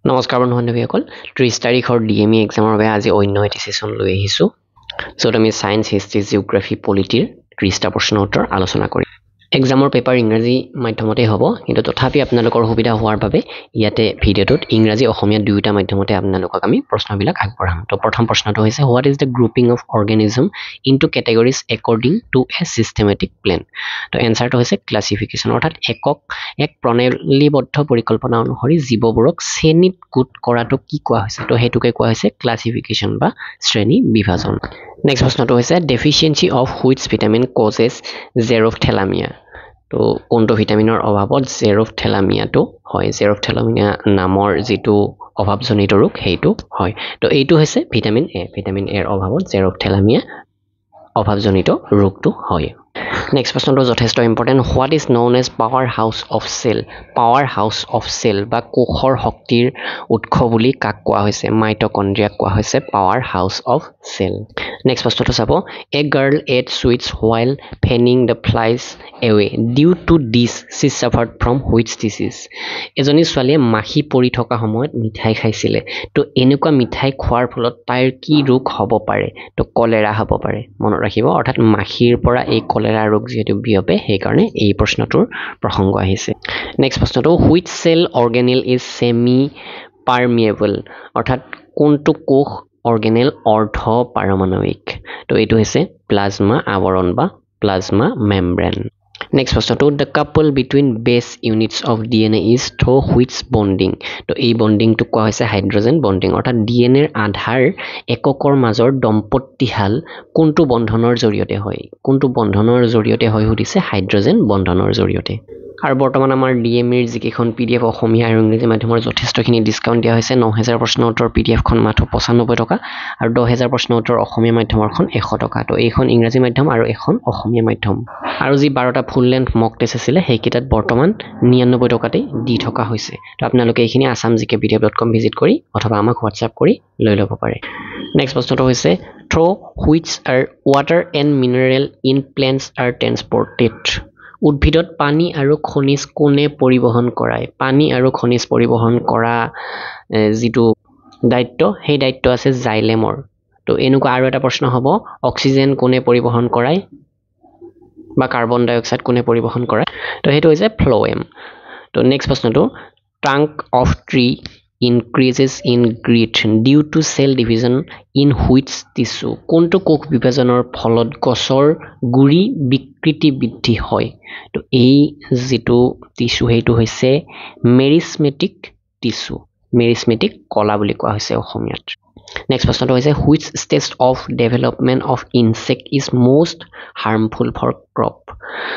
নমস্কাৰ বন্ধু-বান্ধৱীসকল 30 তাৰিখৰ ডিএমই এক্সামৰ বাবে আজি অন্য এটি সেশন লৈ আহিছো য'ত আমি সায়েন্স হিষ্ট্ৰি জিওগ্ৰাফি পলিটিৰ 30টা প্ৰশ্নৰ উত্তৰ আলোচনা কৰিম এক্সামৰ পেপাৰ ইংৰাজী মাধ্যমতে হ'ব কিন্তু তথাপি আপোনালোকৰ সুবিধা হোৱাৰ বাবে ইয়াতে ভিডিঅ'টোত ইংৰাজী অসমীয়া দুয়োটা মাধ্যমতে আপোনালোকক আমি প্ৰশ্নবিলাক আগবঢ়াম তো প্ৰথম প্ৰশ্নটো হৈছে what is the grouping of organism into categories according to a systematic plan তো এনসাৰটো হৈছে ক্লাসিফিকেশন অৰ্থাৎ এক প্ৰণালীবদ্ধ পৰিকল্পনা অনুসৰি জীৱবোৰক শ্ৰেণীত গোট কৰাটো কি কোৱা হৈছে তো হেতুকে কোৱা হৈছে ক্লাসিফিকেশন বা শ্ৰেণী বিভাজন নেক্সট প্ৰশ্নটো হৈছে deficiency of which vitamin causes xerophthalmia তো কোনটো ভিটামিনৰ অভাৱত জেৰোথেলামিয়াটো হয় জেৰোথেলামিয়া নামৰ যেটো অভাৱজনিত ৰোগ হেইটো হয় তো এইটো হৈছে ভিটামিন এৰ অভাৱত জেৰোথেলামিয়া অভাৱজনিত ৰোগটো হয় নেক্সট প্ৰশ্নটো যথেষ্ট important what is known as power house of cell বা কোষৰ শক্তিৰ উৎস বুলি কাক কোৱা হৈছে মাইটোকন্ড্ৰিয়াক কোৱা হৈছে power house of cell next প্ৰশ্নটো চাব a girl eat sweets while fanning the flies away due to this she suffered from which disease এজনী ছোৱালীয়ে মাখি পৰি থকা সময়ত মিঠাই খাইছিলে তো এনেকুৱা মিঠাই খোৱাৰ ফলত তাইৰ কি ৰোগ হ'ব পাৰে তো কলেৰা হ'ব পাৰে মনত ৰাখিব অৰ্থাৎ মাখিৰ পৰা এই কলেৰা ৰোগ যেটো বিয়পে সেই কাৰণে এই প্ৰশ্নটোৰ প্ৰসংগ আহিছে নেক্সট প্ৰশ্নটো which cell organelle is semi permeable অৰ্থাৎ কোনটো কোষ অৰ্গেনেল অৰ্ধ পাৰমাণৱিক তো এইটো হৈছে প্লাজমা আৱৰণ বা প্লাজমা মেমব্ৰেন নেক্সট প্ৰশ্নটো the couple between base units of DNA is through which bonding তো এই বন্ডিংটো কোৱা হৈছে হাইড্ৰোজেন বন্ডিং অৰ্থাৎ DNA ৰ আধাৰ এককৰ মাজৰ দম্পতিহাল কোনটো বন্ধনৰ জৰিয়তে হয় সুধিছে হাইড্ৰোজেন বন্ধনৰ জৰিয়তে আৰু বৰ্তমান আমাৰ ডিএমইৰ যিকেখন পিডিএফ অসমীয়া আৰু ইংৰাজী মাধ্যমৰ যথেষ্টখিনি ডিসকাউন্ট দিয়া হৈছে 9000 প্ৰশ্ন উত্তৰ পিডিএফখন মাত্ৰ 95 টকা আৰু 10000 প্ৰশ্ন উত্তৰ অসমীয়া মাধ্যমৰখন 100 টকা তো এইখন ইংৰাজী মাধ্যম আৰু এখন অসমীয়া মাধ্যম আৰু যি 12টা ফুল লেন্থ মক টেষ্ট আছিল হেকিটাত বৰ্তমান 99 টকাতে দি থকা হৈছে তো আপোনালোকে এইখিনি asamgkpdf.com ভিজিট কৰি অথবা আমাক হোৱাটসঅ্যাপ কৰি লৈ ল'ব পাৰে নেক্সট প্ৰশ্নটো হৈছে through which are water and mineral in plants are transported উদ্ভিদত পানী আৰু খনিজ কোনে পৰিবহন কৰায় পানী আৰু খনিজ পৰিবহন কৰা যেটো দায়িত্ব সেই দায়িত্ব আছে জাইলেমৰ তো এনেকুৱা আৰু এটা প্ৰশ্ন হ'ব অক্সিজেন কোনে পৰিবহন কৰায় বা কাৰ্বন ডাই অক্সাইড কোনে পৰিবহন কৰায় তো হেতু হৈছে ফ্লোএম তো নেক্সট প্ৰশ্নটো trunk of tree increases in girth due to cell division in which tissue কোনটো কোষ বিভাজনৰ ফলত গছৰ গুৰি বিকৃতি বৃদ্ধি হয় তো এই যেটো টিস্যু হেতু হৈছে মেৰিস্মেটিক টিস্যু মেৰিস্মেটিক কলা বুলি কোৱা হৈছে অসমীয়াত নেক্সট প্ৰশ্নটো হৈছে which stage of development of insect is most harmful for crop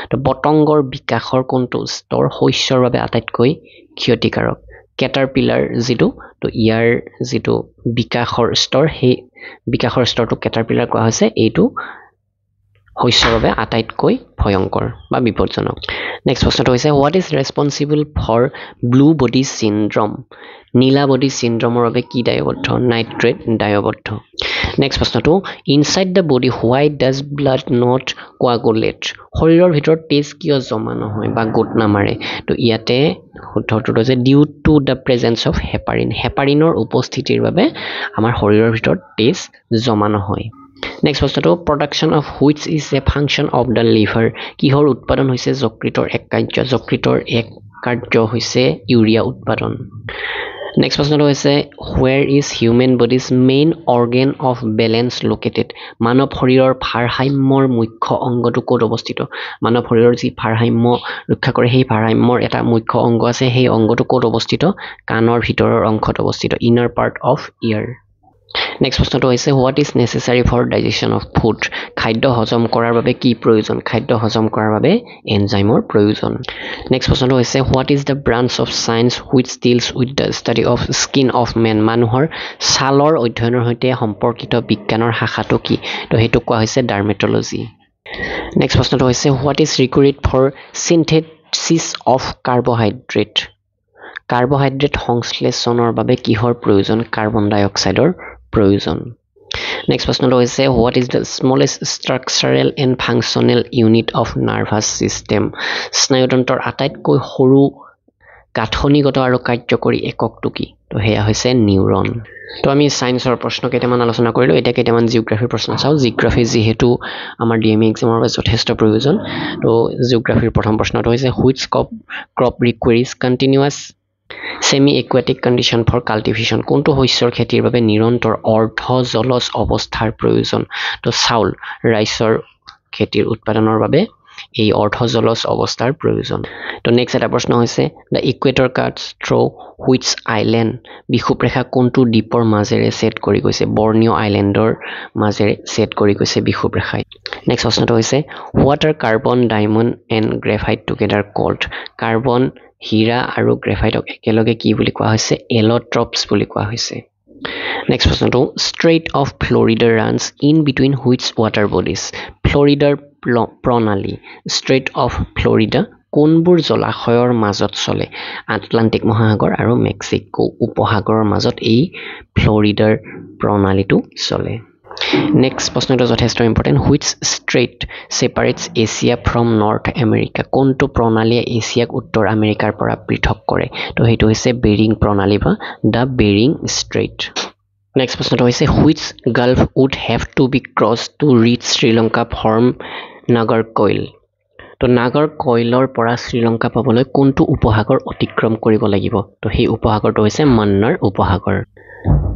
তো পতংগৰ বিকাশৰ কোনটো স্তৰ শস্যৰ বাবে আটাইতকৈ ক্ষতিকাৰক caterpillar যেটো তো ইয়াৰ যেটো বিকাশৰ স্তৰ হে বিকাশৰ স্তৰটো caterpillar কোৱা হৈছে এইটো শস্যৰ বাবে আটাইতকৈ ভয়ংকৰ বা বিপদজনক নেক্সট প্ৰশ্নটো হৈছে what is responsible for blue body syndrome নীলা বডি সিনড্ৰোমৰ বাবে কি দায়বদ্ধ নাইট্ৰেট দায়বদ্ধ নেক্সট প্ৰশ্নটো inside the body why does blood not coagulate শৰীৰৰ ভিতৰত তেজ কিয় জমা নহয় বা গোট নামাৰে তো ইয়াতে উত্তৰটো হৈছে due to the presence of heparin হেপাৰিনৰ উপস্থিতিৰ বাবে আমাৰ শৰীৰৰ ভিতৰত তেজ জমা নহয় নেক্সট প্ৰশ্নটো production of which is a function of the liver কিহৰ উৎপাদন হৈছে যকৃতৰ এক কাৰ্য যকৃতৰ এক কাৰ্য হৈছে ইউৰিয়া উৎপাদন নেক্সট প্ৰশ্নটো হৈছে where is human body's main organ of balance located মানৱ শৰীৰৰ ভাৰসাম্যৰ মুখ্য অংগটো ক'ত অৱস্থিত মানৱ শৰীৰৰ যি ভাৰসাম্য ৰক্ষা কৰে সেই ভাৰসাম্যৰ এটা মুখ্য অংগ আছে সেই অংগটো ক'ত অৱস্থিত কাণৰ ভিতৰৰ অংশত অৱস্থিত inner part of ear next প্ৰশ্নটো হৈছে what is necessary for digestion of food খাদ্য হজম কৰাৰ বাবে কি প্ৰয়োজন খাদ্য হজম কৰাৰ বাবে এনজাইমৰ প্ৰয়োজন নেক্সট প্ৰশ্নটো হৈছে what is the branch of science which deals with the study of skin of man মানুহৰ ছালৰ অধ্যয়নৰ সৈতে সম্পৰ্কিত বিজ্ঞানৰ শাখাটো কি তো হেতু কোৱা হৈছে ডাৰ্মেটলজি নেক্সট প্ৰশ্নটো হৈছে what is required for synthesis of carbohydrate সংশ্লেষণৰ বাবে কিহৰ প্ৰয়োজন কাৰ্বন ডাই অক্সাইডৰ প্ৰয়োজন নেক্সট প্ৰশ্নটো হৈছে what is the smallest structural and functional unit of nervous system স্নায়ুতন্ত্ৰৰ আটাইতকৈ সৰু গাঠনিগত আৰু কাৰ্যকৰী এককটো কি তো হেয়া হৈছে নিউৰন তো আমি সায়েন্সৰ প্ৰশ্ন কেইটামান আলোচনা কৰিলো এতিয়া কেইটামান জিওগ্ৰাফিৰ প্ৰশ্ন চাও জিওগ্ৰাফি যেহেতু আমাৰ ডিএমই এক্সামৰ বাবে যথেষ্ট প্ৰয়োজন তো জিওগ্ৰাফিৰ প্ৰথম প্ৰশ্নটো হৈছে which crop requires continuous semi aquatic condition for cultivation কোনটো শস্যৰ খেতিৰ বাবে নিৰন্তৰ অৰ্ধ জলজ অৱস্থাৰ প্ৰয়োজন তো চাউল ৰাইচৰ খেতিৰ উৎপাদনৰ বাবে এই অৰ্ধ জলজ অৱস্থাৰ প্ৰয়োজন তো নেক্সট এটা প্ৰশ্ন হৈছে the equator cuts through which island বিষুৱৰেখা কোনটো দ্বীপৰ মাজেৰে সেট কৰি গৈছে বৰ্নিও আইল্যান্ডৰ মাজেৰে সেট কৰি গৈছে বিষুৱৰেখাই নেক্সট প্ৰশ্নটো হৈছে what are carbon diamond and graphite together called carbon হীৰা আৰু গ্ৰেফাইটক একেলগে কি বুলি কোৱা হৈছে এলোট্ৰপছ বুলি কোৱা হৈছে নেক্সট প্ৰশ্নটো strait of Florida runs in between which water bodies ফ্লৰিডাৰ প্ৰণালী ষ্ট্ৰেইট অফ ফ্লৰিডা কোনবোৰ জলাশয়ৰ মাজত চলে আটলান্টিক মহাসাগৰ আৰু মেক্সিকো উপসাগৰৰ মাজত এই ফ্লৰিডাৰ প্ৰণালীটো চলে নেক্সট প্ৰশ্নটো যথেষ্ট important which strait separates Asia from North America কোনটো প্ৰণালীয়ে এছিয়াক উত্তৰ আমেৰিকাৰ পৰা পৃথক কৰে তো সেইটো হৈছে বেৰিং প্ৰণালী বা দ্য বেৰিং ষ্ট্ৰেইট নেক্সট প্ৰশ্নটো হৈছে which gulf would have to be cross to reach Sri Lanka from Nagercoil তো নাগৰকৈলৰ পৰা শ্ৰীলংকা পাবলৈ কোনটো উপসাগৰ অতিক্ৰম কৰিব লাগিব তো সেই উপসাগৰটো হৈছে মান্নাৰ উপসাগৰ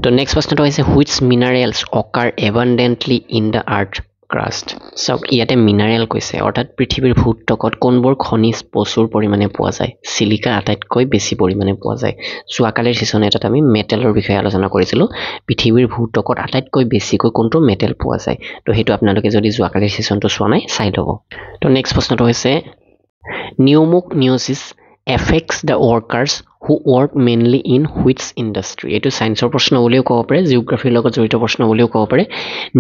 তো নেক্সট প্ৰশ্নটো হৈছে which minerals occur abundantly in the earth crust চাওক ইয়াতে মিনাৰেল কৈছে অৰ্থাৎ পৃথিৱীৰ ভূত্বকত কোনবোৰ খনিজ প্ৰচুৰ পৰিমাণে পোৱা যায় সিলিকা আটাইতকৈ বেছি পৰিমাণে পোৱা যায় যোৱাকালিৰ সেশন এটাত আমি মেটেলৰ বিষয়ে আলোচনা কৰিছিলোঁ পৃথিৱীৰ ভূত্বকত আটাইতকৈ বেছিকৈ কোনটো মেটেল পোৱা যায় তো সেইটো আপোনালোকে যদি যোৱাকালিৰ সেশনটো চোৱা নাই চাই ল'ব তো নেক্সট প্ৰশ্নটো হৈছে নিউমোকনিওসিছ affects the workers who work mainly in which industry এটো সায়েন্সৰ প্ৰশ্ন বুলিও ক'ব পাৰে জিওগ্ৰাফিৰ লগত জড়িত প্ৰশ্ন বুলিও ক'ব পাৰে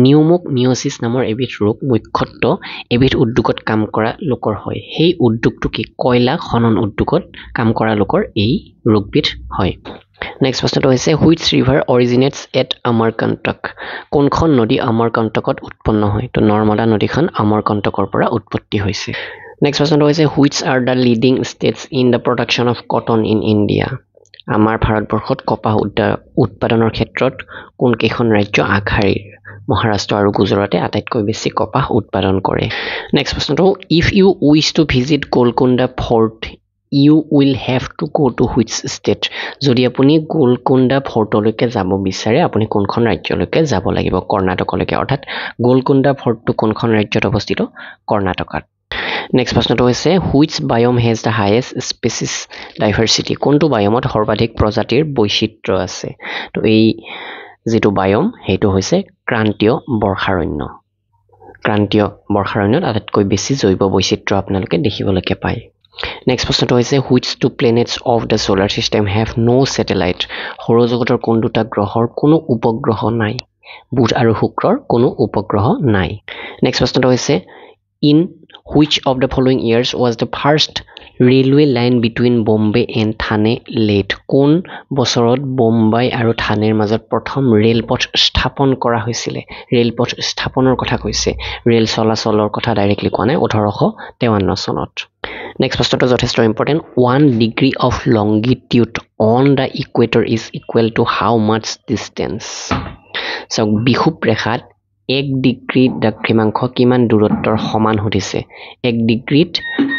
নিউমোকনিওসিছ নামৰ এবিধ ৰোগ মুখ্যতঃ এবিধ উদ্যোগত কাম কৰা লোকৰ হয় সেই উদ্যোগটো কি কয়লা খনন উদ্যোগত কাম কৰা লোকৰ এই ৰোগবিধ হয় নেক্সট প্ৰশ্নটো হৈছে হুইচ ৰিভাৰ অৰিজিনেটছ এট আমৰকণ্টক কোনখন নদী আমৰকণ্টকত উৎপন্ন হয় তো নৰ্মদা নদীখন আমৰকণ্টকৰ পৰা উৎপত্তি হৈছে নেক্সট প্ৰশ্নটো হৈছে which are the leading states in the production of cotton in India আমাৰ ভাৰতবৰ্ষত কপাহ উৎপাদনৰ ক্ষেত্ৰত কোনকেইখন ৰাজ্য আগশাৰীৰ মহাৰাষ্ট্ৰ আৰু গুজৰাটে আটাইতকৈ বেছি কপাহ উৎপাদন কৰে নেক্সট প্ৰশ্নটো if you wish to visit Golconda fort you will have to go to which state যদি আপুনি গোলকোণ্ডা ফৰ্টলৈকে যাব বিচাৰে আপুনি কোনখন ৰাজ্যলৈকে যাব লাগিব কৰ্ণাটকলৈকে অৰ্থাৎ গোলকোণ্ডা ফৰ্টটো কোনখন ৰাজ্যত অৱস্থিত কৰ্ণাটকাত নেক্সট প্ৰশ্নটো হৈছে which biome has the highest species diversity কোনটো বায়মত সৰ্বাধিক প্ৰজাতিৰ বৈচিত্ৰ্য আছে তো এই যেটো বায়ম হেটো হৈছে ক্ৰান্তীয় বৰ্ষাৰণ্যত আটাইতকৈ বেছি জৈৱ বৈচিত্ৰ্য আপোনালোকে দেখিবলৈ পায় নেক্সট প্ৰশ্নটো হৈছে which two planets of the solar system have no satellite সৌৰজগতৰ কোন দুটা গ্ৰহৰ কোনো উপগ্ৰহ নাই বুধ আৰু শুক্ৰৰ কোনো উপগ্ৰহ নাই নেক্সট প্ৰশ্নটো হৈছে in which of the following years was the first railway line between Bombay and Thane laid কোন বছৰত বোম্বাই আৰু থানেৰ মাজত প্ৰথম ৰেলপথ স্থাপন কৰা হৈছিল ৰেলপথ স্থাপনৰ কথা কৈছে ৰেল চলাচলৰ কথা ডাইৰেক্টলি কোৱা নাই 1853 চনত নেক্সট প্ৰশ্নটো যথেষ্ট important 1 degree of longitude on the equator is equal to how much distance so বিষুৱ ৰেখাত 1 ডিগ্ৰী দ্ৰাঘিমাংশ কিমান দূৰত্বৰ সমান হৈছে 1 ডিগ্ৰীত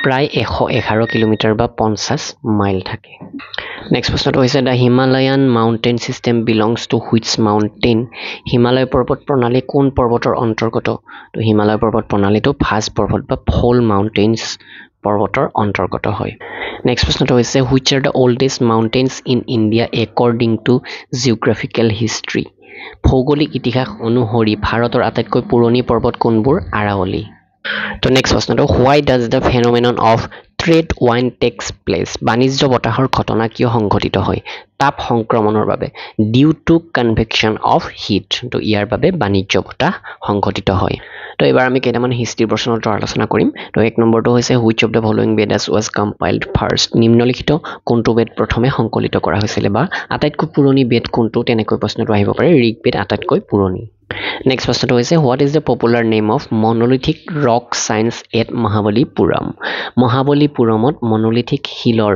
প্ৰায় 111 কিলোমিটাৰ বা 50 মাইল থাকে নেক্সট প্ৰশ্নটো হৈছে the Himalayan mountain system belongs to which mountain Himalaya পৰ্বত প্ৰণালী কোন পৰ্বতৰ অন্তৰ্গত তো হিমালয় পৰ্বত প্ৰণালীটো ফাজ পৰ্বত বা ফল মাউন্টেইনছ পৰ্বতৰ অন্তৰ্গত হয় নেক্সট প্ৰশ্নটো হৈছে which are the oldest mountains in India according to geographical history ভৌগোলিক ইতিহাস অনুসৰি ভাৰতৰ আটাইতকৈ পুৰণি পৰ্বত কোনবোৰ আৰাৱলী তো নেক্সট প্ৰশ্নটো why does the phenomenon of trade wind takes place বাণিজ্য বতাহৰ ঘটনা কিয় সংঘটিত হয় তাপ সংক্ৰমণৰ বাবে due to convection of heat তো ইয়াৰ বাবে বাণিজ্য বতাহ সংঘটিত হয় তো এবাৰ আমি কেইটামান হিষ্ট্ৰী প্ৰশ্নৰ উত্তৰ আলোচনা কৰিম তো এক নম্বৰটো হৈছে which of the following Vedas was compiled first নিম্নলিখিত কোনটো বেদ প্ৰথমে সংকলিত কৰা হৈছিল বা আটাইতকৈ পুৰণি বেদ কোনটো তেনেকৈ প্ৰশ্নটো আহিব পাৰে ঋগ্বেদ আটাইতকৈ পুৰণি নেক্সট প্ৰশ্নটো হৈছে what is the popular name of monolithic rock shrines at Mahabalipuram মহাবলীপুৰমত মনোলিথিক শিলৰ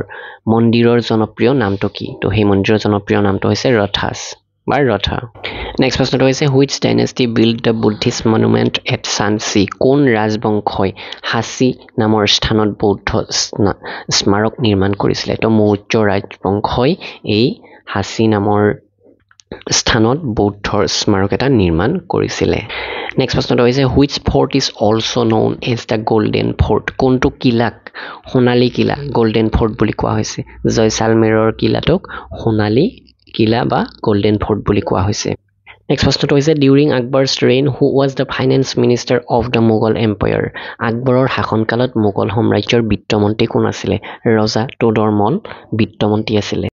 মন্দিৰৰ জনপ্ৰিয় নামটো কি তো সেই মন্দিৰৰ জনপ্ৰিয় নামটো হৈছে ৰথাছ বা ৰথা নেক্সট প্ৰশ্নটো হৈছে which dynasty build the Buddhist monument at Sanchi কোন ৰাজবংশই হাচি নামৰ স্থানত বৌদ্ধ স্মাৰক নিৰ্মাণ কৰিছিলে তো মৌৰ্য ৰাজবংশই এই হাচি নামৰ স্থানত বৌদ্ধৰ স্মাৰক এটা নিৰ্মাণ কৰিছিলে নেক্সট প্ৰশ্নটো হৈছে which fort is also' known as the golden fort কোনটো কিলাক সোণালী কিলা গল্ডেন ফৰ্ট বুলি কোৱা হৈছে জয়সালমেৰৰ কিলাটোক সোণালী কিলা বা গল্ডেন ফৰ্ট বুলি কোৱা হৈছে নেক্সট প্ৰশ্নটো হৈছে during Akbar's reign who was the finance minister of the Mughal empire আকবৰৰ শাসনকালত মোগল সাম্ৰাজ্যৰ বিত্তমন্ত্ৰী কোন আছিলে ৰজা তোডৰমল বিত্তমন্ত্ৰী আছিলে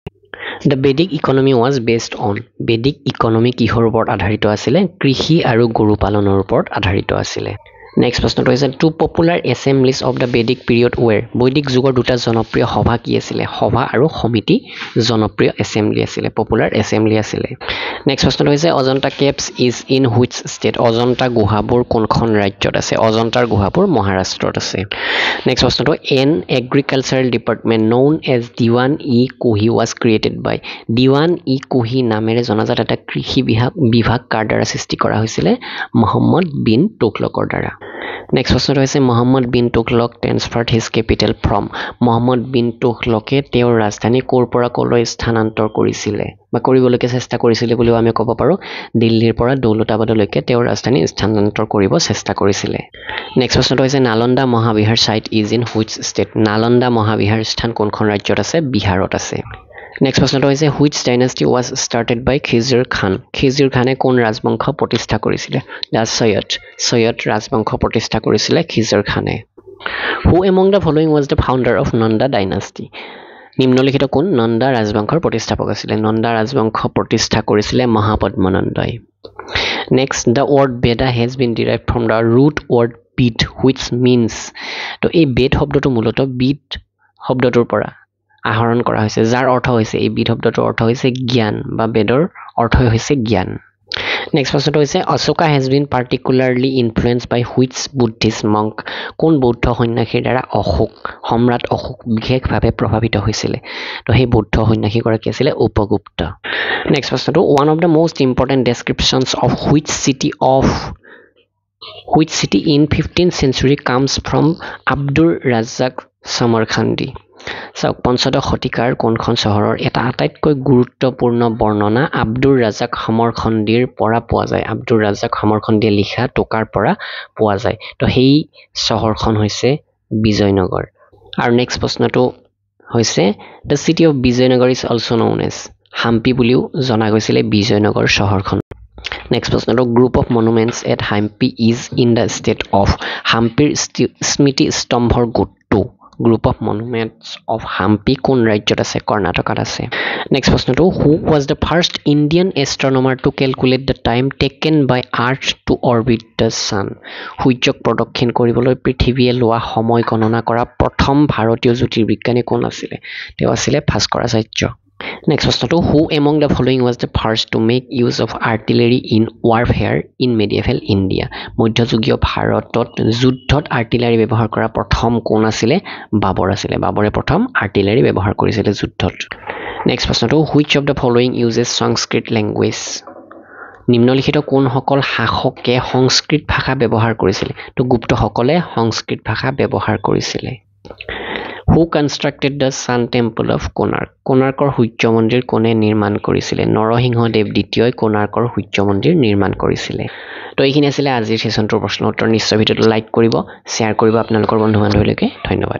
The Vedic economy was based on Vedic economy কিহৰ ওপৰত আধাৰিত আছিলে কৃষি আৰু গৰু পালনৰ ওপৰত আধাৰিত আছিলে নেক্সট প্ৰশ্নটো হৈছে two popular assemblies of the Vedic period were বৈদিক যুগৰ দুটা জনপ্ৰিয় সভা কি আছিলে সভা আৰু সমিতি জনপ্ৰিয় এছেম্বলি আছিলে পপুলাৰ এছেম্বলি আছিলে নেক্সট প্ৰশ্নটো হৈছে Ajanta caves is in which state Ajanta গুহাবোৰ কোনখন ৰাজ্যত আছে অজন্তাৰ গুহাবোৰ মহাৰাষ্ট্ৰত আছে নেক্সট প্ৰশ্নটো an agricultural department known as Diwan i Kohi was created by Diwan i Kohi নামেৰে জনাজাত এটা কৃষি বিভাগ কাৰ দ্বাৰা সৃষ্টি কৰা হৈছিলে মহম্মদ বিন তুগলকৰ দ্বাৰা নেক্সট প্ৰশ্নটো হৈছে Muhammad bin Tughlaq transferred his capital from Muhammad bin তুগলকে তেওঁৰ ৰাজধানী ক'ৰ পৰা ক'লৈ স্থানান্তৰ কৰিছিলে বা কৰিবলৈকে চেষ্টা কৰিছিলে বুলিও আমি ক'ব পাৰোঁ দিল্লীৰ পৰা দৌলতাবাদলৈকে তেওঁৰ ৰাজধানী স্থানান্তৰ কৰিব চেষ্টা কৰিছিলে নেক্সট প্ৰশ্নটো হৈছে Nalanda Mahavihara site is in which state Nalanda Mahavihara স্থান কোনখন ৰাজ্যত আছে বিহাৰত আছে নেক্সট প্ৰশ্নটো হৈছে which dynasty was started by Khizr Khan Khizr খানে কোন ৰাজবংশ প্ৰতিষ্ঠা কৰিছিলে দ্য সৈয়দ ৰাজবংশ প্ৰতিষ্ঠা কৰিছিলে খিজিৰ খানে who among the following was the founder of Nanda dynasty নিম্নলিখিত কোন নন্দা ৰাজবংশৰ প্ৰতিষ্ঠাপক আছিলে নন্দা ৰাজবংশ প্ৰতিষ্ঠা কৰিছিলে মহাপদ্মনন্দই next the word Vedha has been derive from the root word বিদ হুইচ মিনছ তো এই বেদ শব্দটো মূলতঃ বিদ শব্দটোৰ পৰা আহৰণ কৰা হৈছে যাৰ অৰ্থ হৈছে এই বিদ শব্দটোৰ অৰ্থ হৈছে জ্ঞান বা বেদৰ অৰ্থ হৈছে জ্ঞান নেক্সট প্ৰশ্নটো হৈছে Ashoka has been particularly influence by which Buddhist monk কোন বৌদ্ধ সন্যাসীৰ দ্বাৰা সম্ৰাট অশোক বিশেষভাৱে প্ৰভাৱিত হৈছিলে তো সেই বৌদ্ধ সন্যাসীগৰাকী আছিলে উপগুপ্ত নেক্সট প্ৰশ্নটো one of the most important descriptions of which city in 15th century comes from Abdur Razzaq Samarqandi চাওক পঞ্চদশ শতিকাৰ কোনখন চহৰৰ এটা আটাইতকৈ গুৰুত্বপূৰ্ণ বৰ্ণনা আব্দুৰ ৰাজ্জাক সমৰখণ্ডীৰ পৰা পোৱা যায় আব্দুৰ ৰাজ্জাক সমৰখণ্ডীয়ে লিখা টোকাৰ পৰা পোৱা যায় তো সেই চহৰখন হৈছে বিজয়নগৰ আৰু নেক্সট প্ৰশ্নটো হৈছে the city of Vijayanagara is also' known as Hampi বুলিও জনা গৈছিলে বিজয়নগৰ চহৰখন নেক্সট প্ৰশ্নটো group of monuments at Hampi is in the state of হাম্পিৰ স্মৃতি স্তম্ভৰ গোটটো group of monuments of Hampi কোন ৰাজ্যত আছে কৰ্ণাটকাত আছে নেক্সট প্ৰশ্নটো who was the first Indian astronomer to calculate the time taken by earth to orbit the sun সূৰ্যক প্ৰদক্ষিণ কৰিবলৈ পৃথিৱীয়ে লোৱা সময় গণনা কৰা প্ৰথম ভাৰতীয় জ্যোতিৰ্বিজ্ঞানী কোন আছিলে তেওঁ আছিলে ভাস্কৰাচাৰ্য নেক্সট প্ৰশ্নটো হু among the following was the first to make use of artillery in warfare in medieval India মধ্যযুগীয় ভাৰতত যুদ্ধত আৰ্টিলাৰী ব্যৱহাৰ কৰা প্ৰথম কোন আছিলে বাবৰ আছিলে বাবৰে প্ৰথম আৰ্টিলাৰী ব্যৱহাৰ কৰিছিলে যুদ্ধত নেক্সট প্ৰশ্নটো which of the following uses Sanskrit language নিম্নলিখিত কোনসকল শাসকে সংস্কৃত ভাষা ব্যৱহাৰ কৰিছিলে তো গুপ্তসকলে সংস্কৃত ভাষা ব্যৱহাৰ কৰিছিলে who constructed the sun temple of কোণাৰ্কৰ সূৰ্য মন্দিৰ কোনে নিৰ্মাণ কৰিছিলে নৰসিংহদেৱ দ্বিতীয়ই কোণাৰ্কৰ সূৰ্য মন্দিৰ নিৰ্মাণ কৰিছিলে তো এইখিনি আছিলে আজিৰ সেশ্যনটোৰ প্ৰশ্ন উত্তৰ নিশ্চয় ভিডিঅ'টো লাইক কৰিব শ্বেয়াৰ কৰিব আপোনালোকৰ বন্ধু বান্ধৱীলৈকে ধন্যবাদ